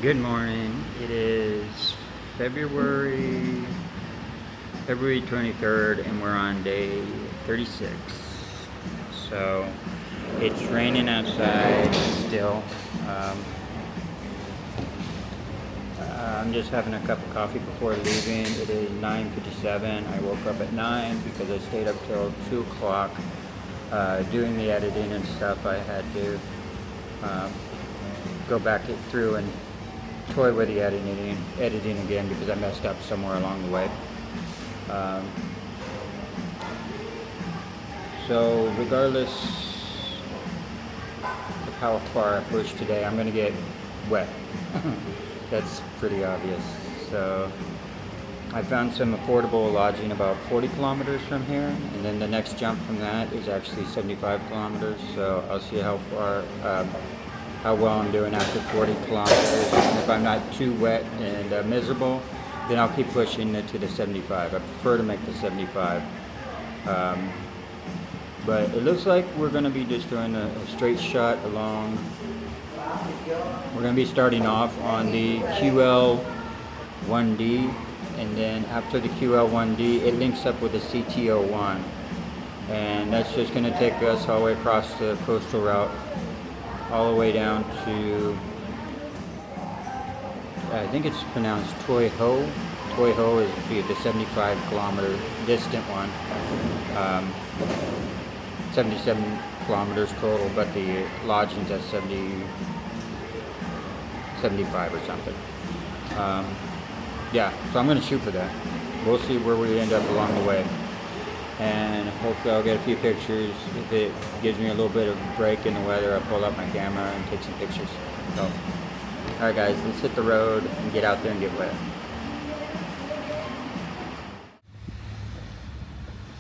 Good morning. It is February 23rd and we're on day 36. So it's raining outside still. I'm just having a cup of coffee before leaving. It is 9:57. I woke up at 9 because I stayed up till 2 o'clock doing the editing and stuff. I had to go back through and toy with the editing again because I messed up somewhere along the way. So regardless of how far I push today, I'm going to get wet. That's pretty obvious. So I found some affordable lodging about 40 kilometers from here, and then the next jump from that is actually 75 kilometers. So I'll see how well I'm doing after 40 kilometers. And if I'm not too wet and miserable, then I'll keep pushing it to the 75. I prefer to make the 75. But it looks like we're going to be just doing a straight shot along. We're going to be starting off on the QL1D, and then after the QL1D, it links up with the CT01. And that's just going to take us all the way across the coastal route, all the way down to, I think it's pronounced Toi Ho. Toi Ho is the 75 kilometer distant one. 77 kilometers total, but the lodging's at 75 or something. Yeah, so I'm going to shoot for that. We'll see where we end up along the way. And hopefully I'll get a few pictures. If it gives me a little bit of a break in the weather, I'll pull out my camera and take some pictures. So, alright guys, let's hit the road and get out there and get wet.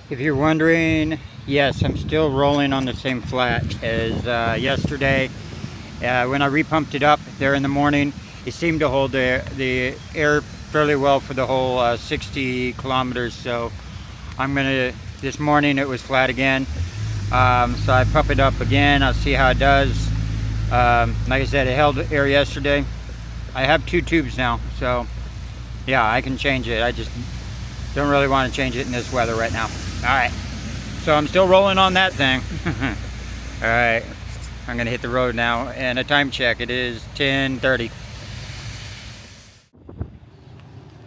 If you're wondering, yes, I'm still rolling on the same flat as yesterday. When I repumped it up there in the morning, it seemed to hold the air fairly well for the whole 60 kilometers. So this morning it was flat again. So I pump it up again. I'll see how it does. Like I said, it held air yesterday. I have 2 tubes now, so yeah, I can change it. I just don't really want to change it in this weather right now. Alright, so I'm still rolling on that thing. Alright, I'm going to hit the road now, and a time check. It is 10:30.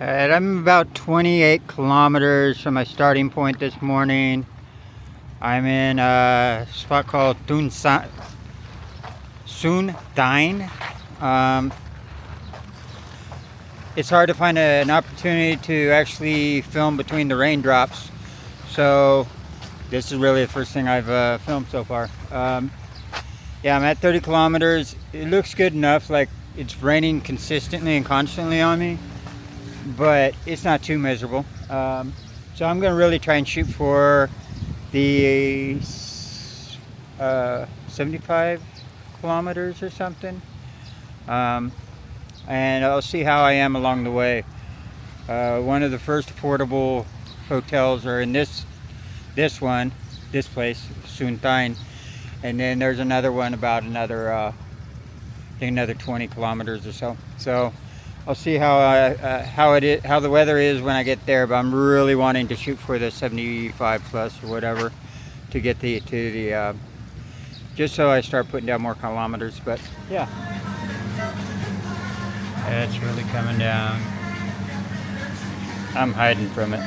Alright, I'm about 28 kilometers from my starting point this morning. I'm in a spot called Sun Dine. It's hard to find an opportunity to actually film between the raindrops. So this is really the first thing I've filmed so far. Yeah, I'm at 30 kilometers. It looks good enough, like it's raining consistently and constantly on me, but it's not too miserable. So I'm going to really try and shoot for the 75 kilometers or something. And I'll see how I am along the way. One of the first affordable hotels are in this place, Sun Thine, and then there's another one about another 20 kilometers or so. So I'll see how the weather is when I get there, but I'm really wanting to shoot for the 75 plus or whatever to get just so I start putting down more kilometers. But yeah, it's really coming down. I'm hiding from it.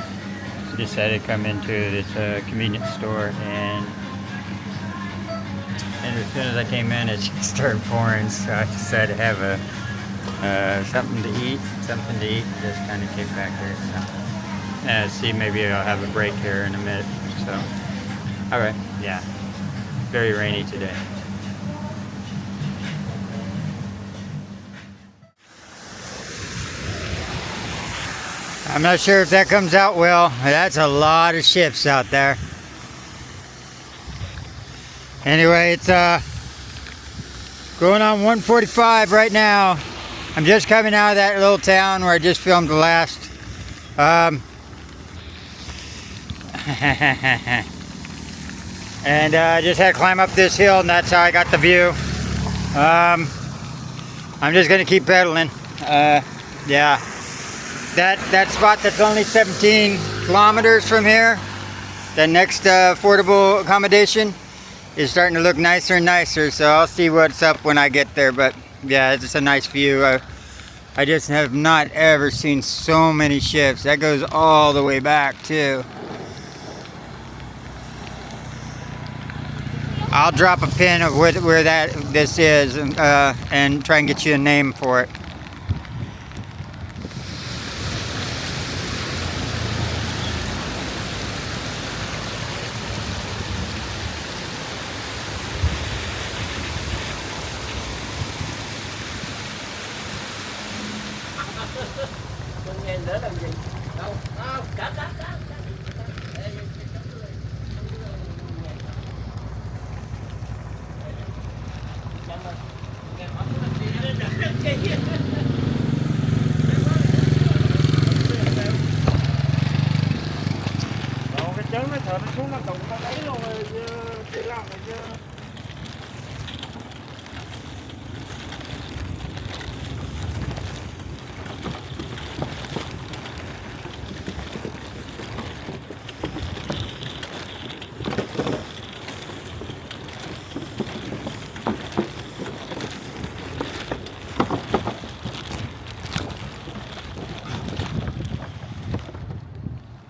Decided to come into this convenience store, and as soon as I came in, it just started pouring. So I decided to have something to eat, just kind of kick back here. So, and see, maybe I'll have a break here in a minute. So, all right, yeah, very rainy today. I'm not sure if that comes out well. That's a lot of ships out there. Anyway, it's going on 1:45 right now. I'm just coming out of that little town where I just filmed the last. And I just had to climb up this hill, and that's how I got the view. I'm I'm just gonna keep pedaling. Yeah, that spot that's only 17 kilometers from here, the next affordable accommodation, is starting to look nicer and nicer. So I'll see what's up when I get there. But yeah, it's just a nice view. I just have not ever seen so many ships. That goes all the way back too. I'll drop a pin of where this is and try and get you a name for it.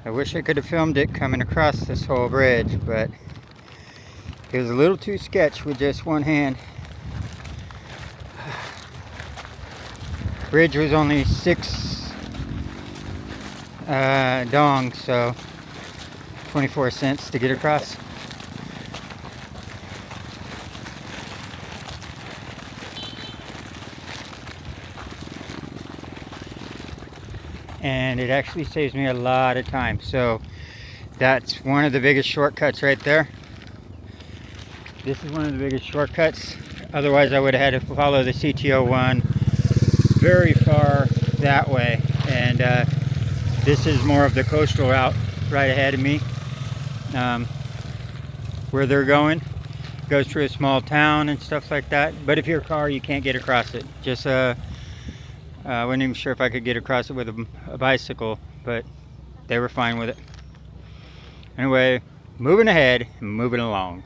I wish I could have filmed it coming across this whole bridge, but it was a little too sketch with just one hand. Bridge was only 6 dong, so 24 cents to get across. And it actually saves me a lot of time. So that's one of the biggest shortcuts right there. This is one of the biggest shortcuts. Otherwise I would have had to follow the CTO1 very far that way. And this is more of the coastal route right ahead of me. Where they're going. Goes through a small town and stuff like that. But if you're a car, you can't get across it. Just I wasn't even sure if I could get across it with a bicycle, but they were fine with it. Anyway, moving ahead, moving along.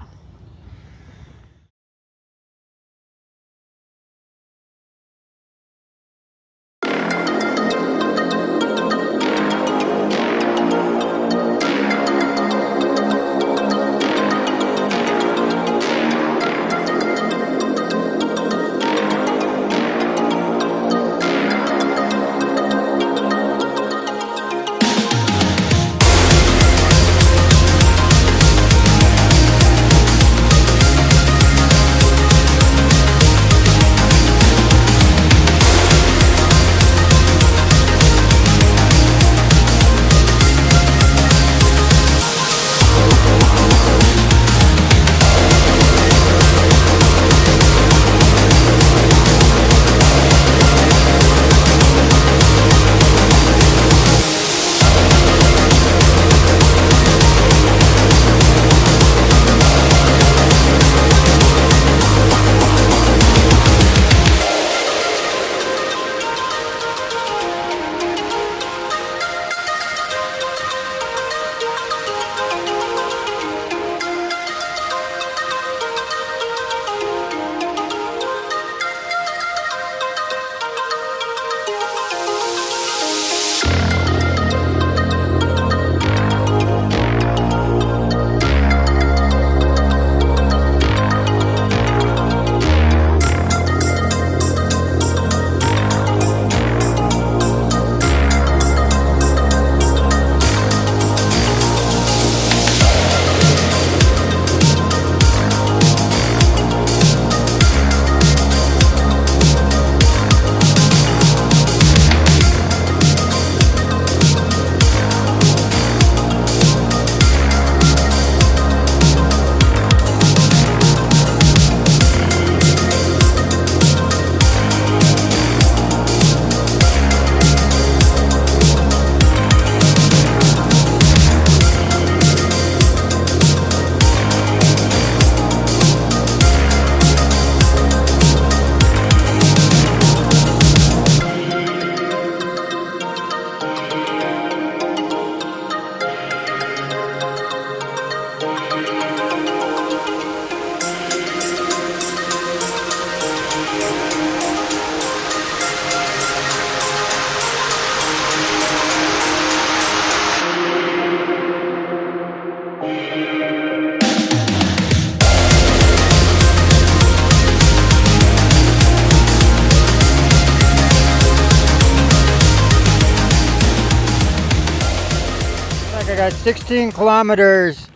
16 kilometers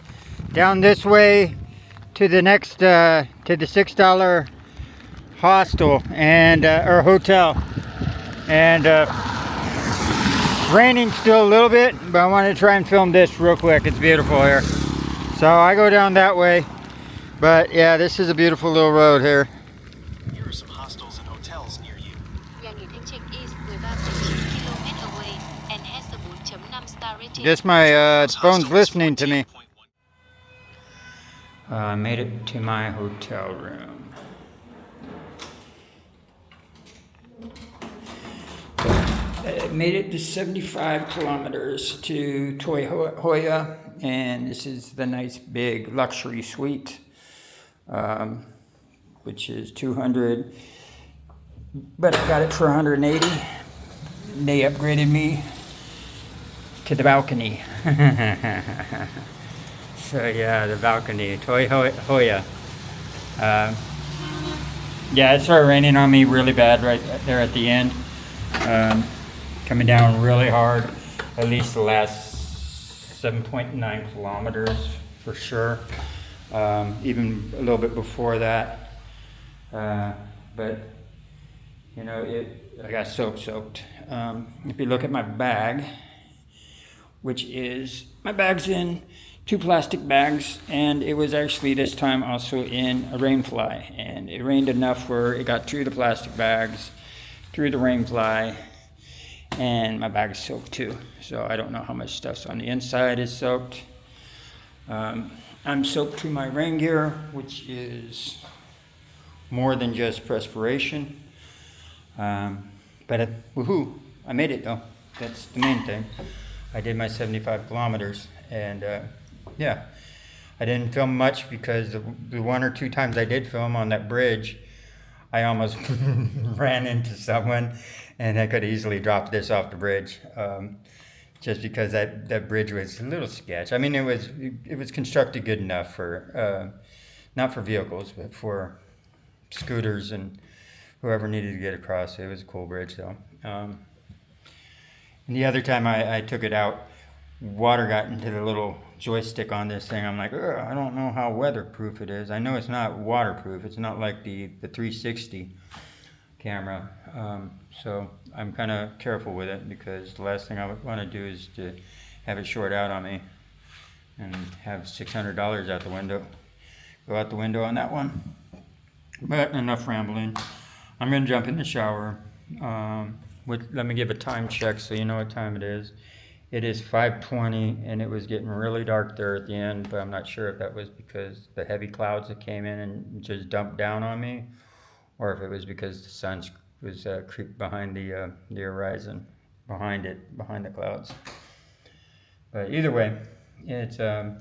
down this way to the next, to the $6 hostel and, or hotel. And raining still a little bit, but I wanted to try and film this real quick. It's beautiful here. So I go down that way. But yeah, this is a beautiful little road here. Here are some hostels and hotels near you. Guess my phone's listening to me. I made it to my hotel room. I made it to 75 kilometers to Hoya, and this is the nice big luxury suite, which is 200, but I got it for 180. They upgraded me to the balcony. So yeah, the balcony, Hoya. Yeah, it started raining on me really bad right there at the end. Coming down really hard, at least the last 7.9 kilometers for sure. Even a little bit before that. But you know, I got soaked. If you look at my bag, which is, my bag's in 2 plastic bags, and it was actually this time also in a rain fly, and it rained enough where it got through the plastic bags, through the rain fly, and my bag is soaked too. So I don't know how much stuff's on the inside is soaked. I'm soaked through my rain gear, which is more than just perspiration. But woohoo, I made it though. That's the main thing. I did my 75 kilometers, and yeah, I didn't film much because the 1 or 2 times I did film on that bridge, I almost ran into someone, and I could easily drop this off the bridge, just because that bridge was a little sketch. I mean, it was constructed good enough for, not for vehicles, but for scooters and whoever needed to get across. It was a cool bridge though. And the other time I took it out, water got into the little joystick on this thing. I'm like, I don't know how weatherproof it is. I know it's not waterproof. It's not like the 360 camera. So I'm kind of careful with it, because the last thing I would want to do is to have it short out on me and have $600 out the window. Go out the window on that one. But enough rambling. I'm going to jump in the shower. Let me give a time check so you know what time it is. It is 5:20, and it was getting really dark there at the end, but I'm not sure if that was because the heavy clouds that came in and just dumped down on me, or if it was because the sun was creeped behind the horizon, behind the clouds. But either way, it's a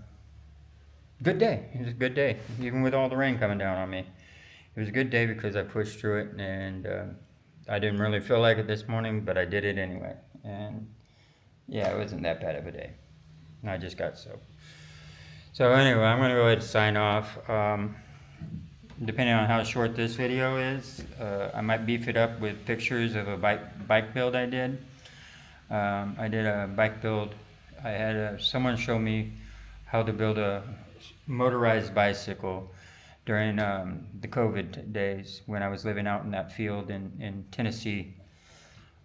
good day. It was a good day, even with all the rain coming down on me. It was a good day because I pushed through it, and I didn't really feel like it this morning, but I did it anyway. And yeah, it wasn't that bad of a day. I just got soaked. So anyway, I'm going to go ahead and sign off. Depending on how short this video is, I might beef it up with pictures of a bike build I did. I did a bike build. I had someone show me how to build a motorized bicycle during the COVID days when I was living out in that field in Tennessee.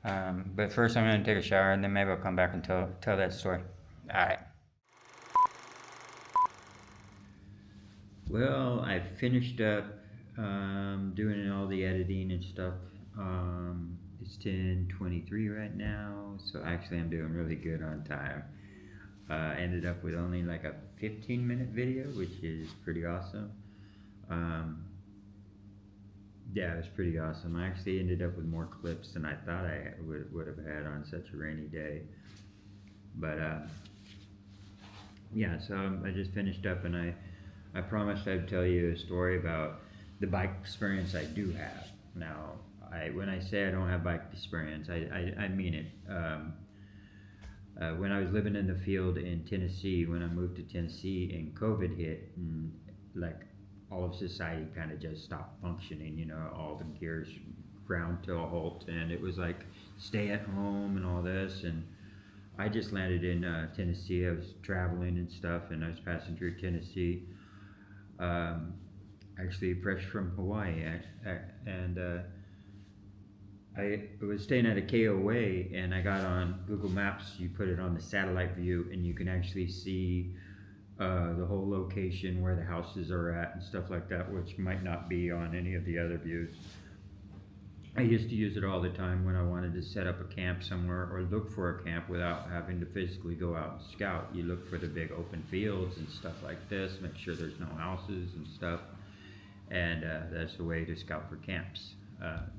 But first I'm going to take a shower, and then maybe I'll come back and tell that story. Alright. Well, I finished up doing all the editing and stuff. It's 10:23 right now, so actually I'm doing really good on time. Ended up with only like a 15-minute video, which is pretty awesome. Yeah, it was pretty awesome. I actually ended up with more clips than I thought I would have had on such a rainy day. But yeah, so I just finished up, and I promised I'd tell you a story about the bike experience I do have. Now, when I say I don't have bike experience, I mean it. When I was living in the field in Tennessee, when I moved to Tennessee and COVID hit, and like all of society kind of just stopped functioning, you know, all the gears ground to a halt, and it was like stay at home and all this, and I just landed in Tennessee. I was traveling and stuff, and I was passing through Tennessee. Um, Actually, fresh from Hawaii, and I was staying at a KOA, and I got on Google Maps. You put it on the satellite view, and you can actually see the whole location where the houses are at and stuff like that, which might not be on any of the other views. I used to use it all the time when I wanted to set up a camp somewhere or look for a camp without having to physically go out and scout. You look for the big open fields and stuff like this, make sure there's no houses and stuff, and that's the way to scout for camps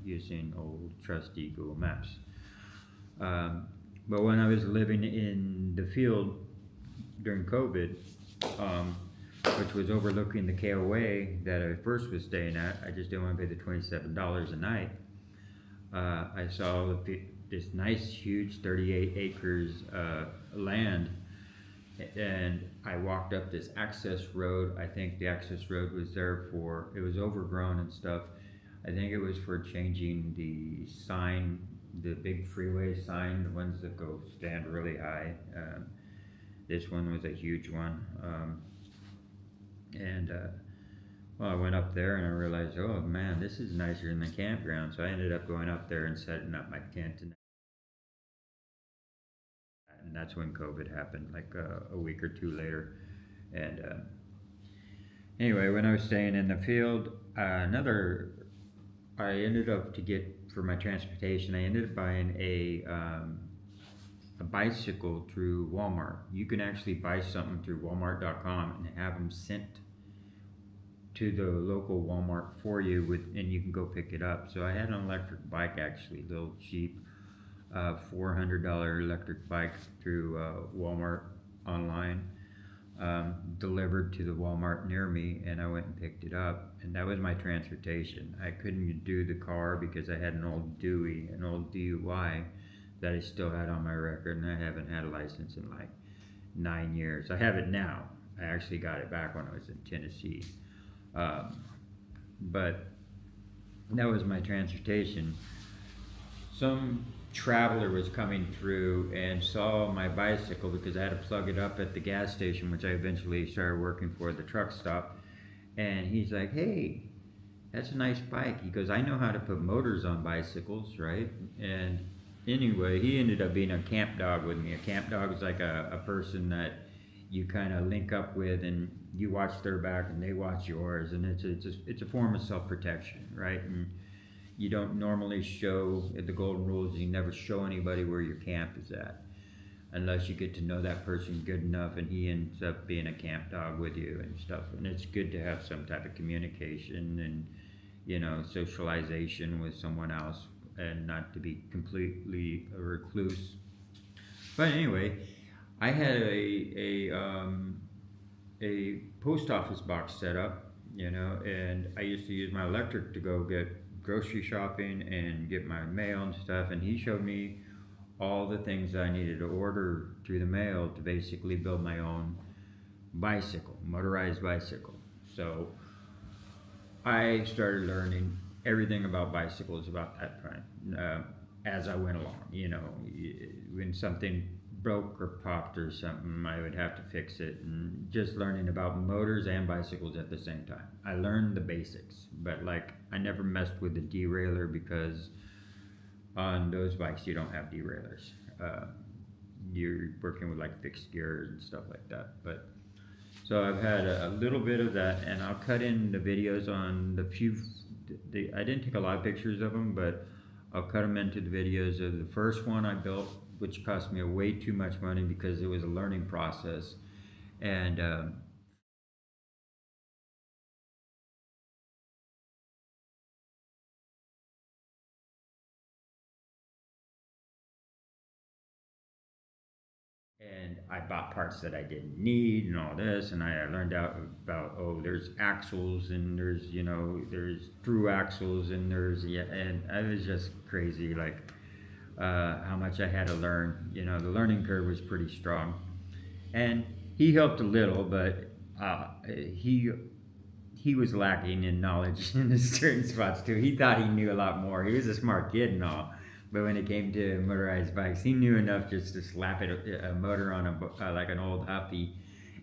using old trusty Google Maps. But when I was living in the field during COVID, um, which was overlooking the KOA that I first was staying at, I just didn't want to pay the $27 a night. I saw this nice, huge 38 acres land, and I walked up this access road. I think the access road was there for, it was overgrown and stuff. I think it was for changing the sign, the big freeway sign, the ones that go stand really high. This one was a huge one. Well, I went up there and I realized, oh man, this is nicer than the campground. So I ended up going up there and setting up my tent. And that's when COVID happened, like a week or two later. And anyway, when I was staying in the field, I ended up to get, for my transportation, I ended up buying a bicycle through Walmart. You can actually buy something through Walmart.com and have them sent to the local Walmart for you, and you can go pick it up. So I had an electric bike, actually, little cheap, $400 electric bike through Walmart online, delivered to the Walmart near me, and I went and picked it up, and that was my transportation. I couldn't do the car because I had an old DUI that I still had on my record, and I haven't had a license in like 9 years. I have it now. I actually got it back when I was in Tennessee. But that was my transportation. Some traveler was coming through and saw my bicycle because I had to plug it up at the gas station, which I eventually started working for, the truck stop. And he's like, hey, that's a nice bike. He goes, I know how to put motors on bicycles, right? And anyway, he ended up being a camp dog with me. A camp dog is like a person that you kind of link up with, and you watch their back and they watch yours, and it's a form of self-protection, right? And you don't normally show, the golden rule is you never show anybody where your camp is at unless you get to know that person good enough and he ends up being a camp dog with you and stuff. And it's good to have some type of communication and, you know, socialization with someone else and not to be completely a recluse. But anyway, I had a post office box set up, you know, and I used to use my electric to go get grocery shopping and get my mail and stuff, and he showed me all the things I needed to order through the mail to basically build my own bicycle, motorized bicycle. So I started learning everything about bicycles about that time as I went along. You know, when something broke or popped or something, I would have to fix it, and just learning about motors and bicycles at the same time. I learned the basics, but like I never messed with the derailleur because on those bikes you don't have derailleurs. You're working with like fixed gears and stuff like that. But so I've had a little bit of that, and I'll cut in the videos on the few. I didn't take a lot of pictures of them, but I'll cut them into the videos of the first one I built, which cost me way too much money because it was a learning process. And I bought parts that I didn't need and all this, and I learned out about, oh, there's axles and there's, you know, there's through axles and there's, yeah, and I was just crazy, like how much I had to learn. You know, the learning curve was pretty strong, and he helped a little, but he was lacking in knowledge in certain spots too. He thought he knew a lot more. He was a smart kid and all, But when it came to motorized bikes, he knew enough just to slap a motor on like an old Huffy,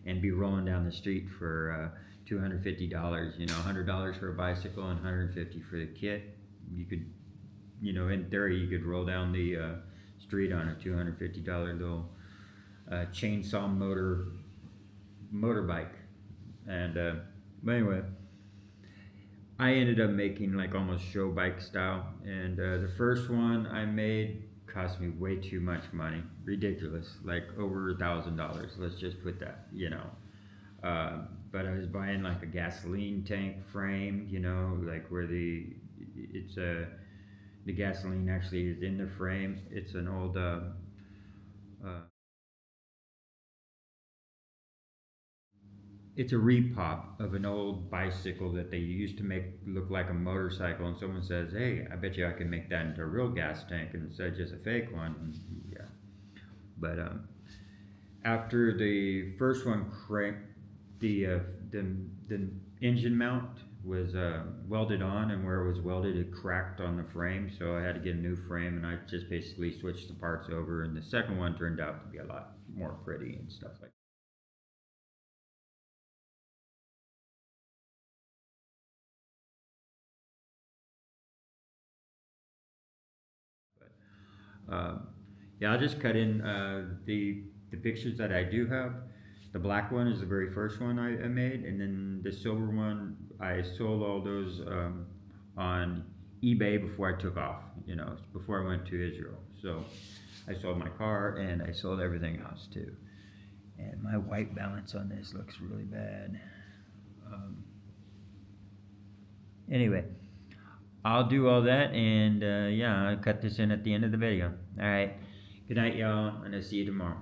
and be rolling down the street for $250. $100 for a bicycle and $150 for the kit. You could, in theory, you could roll down the street on a $250 little chainsaw motorbike. And but anyway, I ended up making like almost show bike style, and the first one I made cost me way too much money, ridiculous, like over $1,000. Let's just put that, but I was buying like a gasoline tank frame, like where the gasoline actually is in the frame. It's an old it's a repop of an old bicycle that they used to make look like a motorcycle, and someone says, hey, I bet you I can make that into a real gas tank instead of just a fake one. And yeah, but after the first one the engine mount was welded on, and where it was welded it cracked on the frame, so I had to get a new frame, and I just basically switched the parts over, and the second one turned out to be a lot more pretty and stuff like that. Yeah, I'll just cut in the pictures that I do have. The black one is the very first one I made, and then the silver one I sold all those on eBay before I took off. Before I went to Israel. So I sold my car and I sold everything else too. And my white balance on this looks really bad. Anyway, I'll do all that, and yeah, I'll cut this in at the end of the video. All right. Good night, y'all, and I'll see you tomorrow.